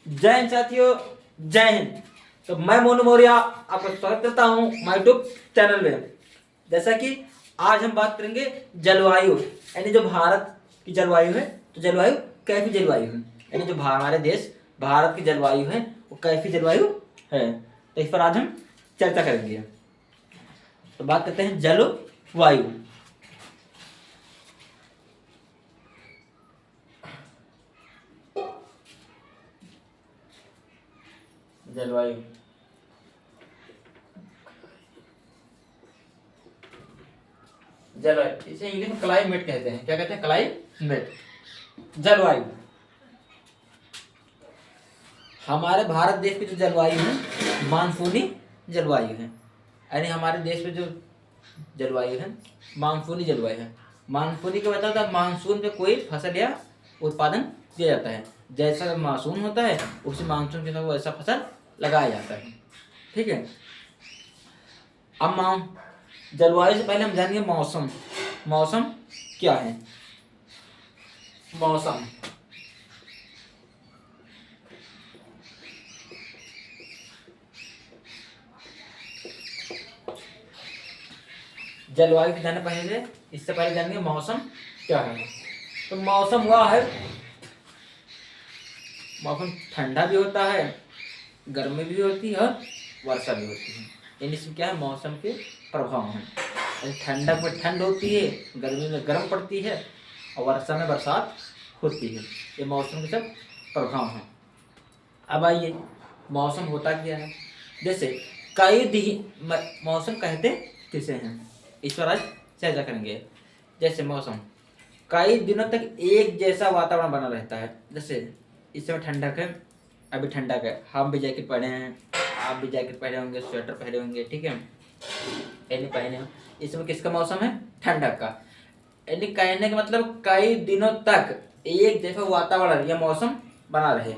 जय हिंद साथियों, जय हिंद। तो मैं मोनू मौर्य आपका स्वागत करता हूं माय यूट्यूब चैनल में। जैसा कि आज हम बात करेंगे जलवायु, यानी जो भारत की जलवायु है, तो जलवायु कैसी जलवायु है, यानी जो हमारे देश भारत की जलवायु है वो कैसी जलवायु है, तो इस पर आज हम चर्चा करेंगे। तो बात करते हैं जलवायु। जलवायु जलवायु इसे इंग्लिश में क्लाइमेट कहते हैं। क्या कहते हैं? क्लाइमेट। जलवायु हमारे भारत देश की जो जलवायु है मानसूनी जलवायु है, यानी हमारे देश में जो जलवायु है मानसूनी जलवायु है। मानसूनी का मतलब था मानसून पे कोई फसल या उत्पादन किया जाता है। जैसा मानसून होता है उसी मानसून के साथ वैसा फसल लगाया जाता है। ठीक है। अब जलवायु से पहले हम जानेंगे मौसम। मौसम क्या है? मौसम जलवायु के जाने पहले इससे पहले जानेंगे मौसम क्या है। तो मौसम हुआ है, मौसम ठंडा भी होता है, गर्मी भी होती है और वर्षा भी होती है। इसमें क्या है? मौसम के प्रभाव हैं। ठंडक में ठंड होती है, गर्मी में गर्म पड़ती है और वर्षा में बरसात होती है। ये मौसम के सब प्रभाव हैं। अब आइए मौसम होता क्या है। जैसे कई दिन मौसम कहते किसे हैं, इस पर आज चर्चा करेंगे। जैसे मौसम कई दिनों तक एक जैसा वातावरण बना रहता है। जैसे इस समय ठंडक है, अभी ठंडक है, हम भी जैकेट पहने हैं, आप भी जैकेट पहने होंगे, स्वेटर पहने होंगे, ठीक है, यानी पहने हो। इस समय किसका मौसम है? ठंडक का। यानी कहने का मतलब कई दिनों तक एक जैसा वातावरण या मौसम बना रहे।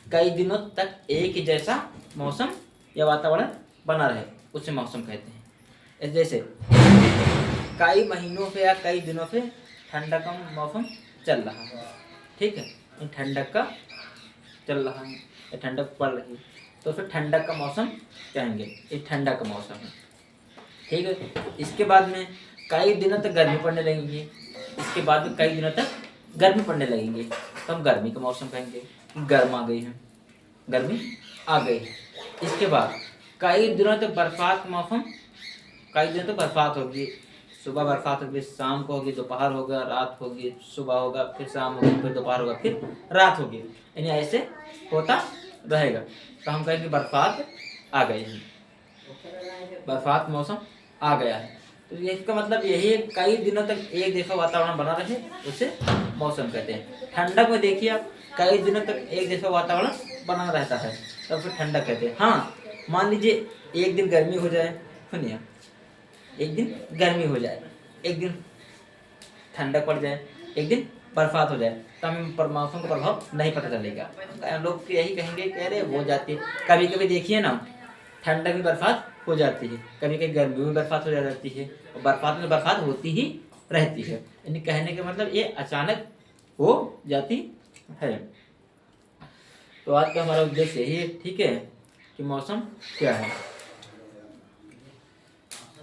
कई दिनों तक एक ही जैसा मौसम या वातावरण बना रहे, उसे मौसम कहते हैं। जैसे कई महीनों से या कई दिनों से ठंडक का मौसम चल रहा है, ठीक है, ठंडक का चल रहा है या ठंडक पड़ रही है, तो फिर ठंडक का मौसम कहेंगे। ये ठंडक का मौसम है, ठीक है। इसके बाद में कई दिनों तक गर्मी पड़ने लगेगी। इसके बाद में कई दिनों तक गर्मी पड़ने लगेंगे, तो हम गर्मी का मौसम कहेंगे। गर्म आ गई है, गर्मी आ गई। इसके बाद कई दिनों तक बरसात का मौसम, कई दिनों तक बरसात होगी। सुबह बरसात होगी, शाम को होगी, दोपहर होगा, रात होगी, सुबह होगा, फिर शाम होगी, फिर दोपहर होगा, फिर रात होगी, यानी ऐसे होता रहेगा। तो हम कहेंगे बरसात आ गई है, बरसात मौसम आ गया है। तो ये इसका मतलब यही है, कई दिनों तक एक जैसा वातावरण बना रहे उसे मौसम कहते हैं। ठंडक में देखिए आप, कई दिनों तक एक जैसा वातावरण बना रहता है, तो फिर ठंडक कहते हैं। हाँ, मान लीजिए एक दिन गर्मी हो जाए, सुनिए, एक दिन गर्मी हो जाए, एक दिन ठंडक पड़ जाए, एक दिन बरसात हो जाए, तो हमें मौसम का प्रभाव नहीं पता चलेगा। लोग यही कहेंगे कि अरे हो जाती है। कभी कभी देखिए ना, ठंडक में बरसात हो जाती है, कभी कभी गर्मी में बरसात हो जाती है, और बरसात में बरसात होती ही रहती है। यानी कहने का मतलब ये अचानक हो जाती है। तो आज का हमारा उद्देश्य यही है, ठीक है, कि मौसम क्या है।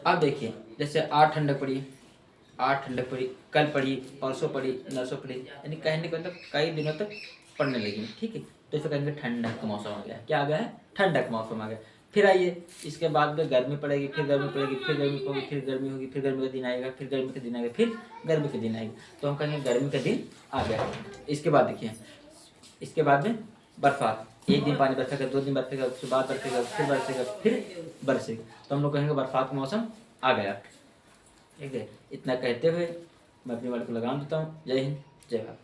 अब देखिए, जैसे आज ठंडक पड़ी, आज ठंडक पड़ी, कल पड़ी, परसों पड़ी, नरसों पड़ी, यानी कहने का मतलब कई दिनों तक पड़ने लगी, ठीक है। तो इसे कहेंगे ठंडक का मौसम आ गया। क्या आ गया है? ठंडक का मौसम आ गया। फिर आइए, इसके बाद में गर्मी पड़ेगी, फिर गर्मी पड़ेगी, फिर गर्मी होगी, फिर गर्मी होगी, फिर गर्मी का दिन आएगा, फिर गर्मी का दिन आएगा, फिर गर्मी का दिन आएगा, तो हम कहेंगे गर्मी का दिन आ गया। इसके बाद देखिए, इसके बाद में बरसात, एक दिन पानी बरसेगा, 2 दिन बरसेगा, उसके बाद बरसेगा, फिर बरसेगा, फिर बरसेगा, तो हम लोग कहेंगे बरसात का मौसम आ गया, ठीक है। इतना कहते हुए मैं अपनी बात को लगाम देता हूँ। जय हिंद, जय भारत।